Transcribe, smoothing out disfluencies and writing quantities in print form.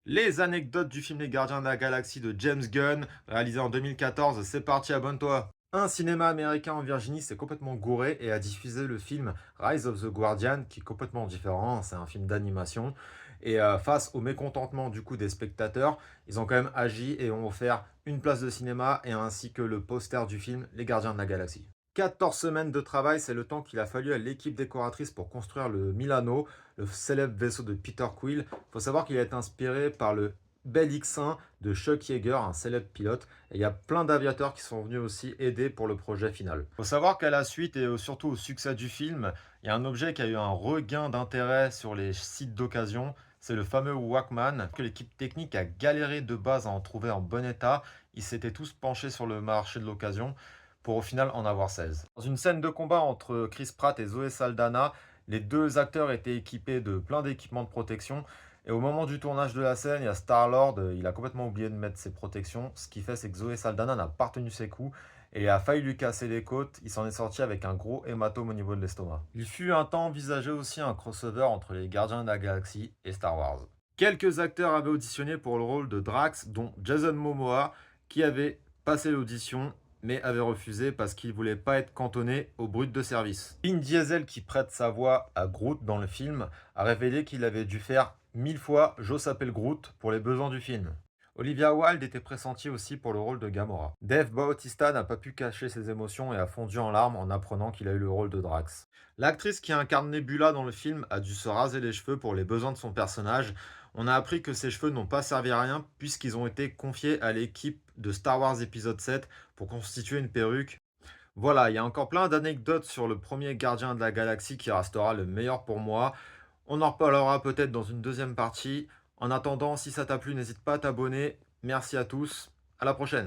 Les anecdotes du film Les Gardiens de la Galaxie de James Gunn, réalisé en 2014, c'est parti, abonne-toi. Un cinéma américain en Virginie s'est complètement gouré et a diffusé le film Rise of the Guardian, qui est complètement différent, c'est un film d'animation. Et face au mécontentement du coup des spectateurs, ils ont quand même agi et ont offert une place de cinéma et ainsi que le poster du film Les Gardiens de la Galaxie. 14 semaines de travail, c'est le temps qu'il a fallu à l'équipe décoratrice pour construire le Milano, le célèbre vaisseau de Peter Quill. Il faut savoir qu'il a été inspiré par le Bell X-1 de Chuck Yeager, un célèbre pilote. Et il y a plein d'aviateurs qui sont venus aussi aider pour le projet final. Il faut savoir qu'à la suite et surtout au succès du film, il y a un objet qui a eu un regain d'intérêt sur les sites d'occasion. C'est le fameux Walkman que l'équipe technique a galéré de base à en trouver en bon état. Ils s'étaient tous penchés sur le marché de l'occasion pour au final en avoir 16. Dans une scène de combat entre Chris Pratt et Zoé Saldana, les deux acteurs étaient équipés de plein d'équipements de protection. Et au moment du tournage de la scène, il y a Star-Lord, il a complètement oublié de mettre ses protections. Ce qui fait, c'est que Zoé Saldana n'a pas retenu ses coups et a failli lui casser les côtes. Il s'en est sorti avec un gros hématome au niveau de l'estomac. Il fut un temps envisagé aussi un crossover entre les Gardiens de la Galaxie et Star Wars. Quelques acteurs avaient auditionné pour le rôle de Drax, dont Jason Momoa, qui avait passé l'audition mais avait refusé parce qu'il voulait pas être cantonné au brut de service. Vin Diesel, qui prête sa voix à Groot dans le film, a révélé qu'il avait dû faire 1000 fois «Je s'appelle Groot» pour les besoins du film. Olivia Wilde était pressentie aussi pour le rôle de Gamora. Dave Bautista n'a pas pu cacher ses émotions et a fondu en larmes en apprenant qu'il a eu le rôle de Drax. L'actrice qui incarne Nebula dans le film a dû se raser les cheveux pour les besoins de son personnage. On a appris que ses cheveux n'ont pas servi à rien puisqu'ils ont été confiés à l'équipe de Star Wars épisode 7 pour constituer une perruque. Voilà, il y a encore plein d'anecdotes sur le premier gardien de la galaxie qui restera le meilleur pour moi. On en reparlera peut-être dans une deuxième partie. En attendant, si ça t'a plu, n'hésite pas à t'abonner. Merci à tous. À la prochaine.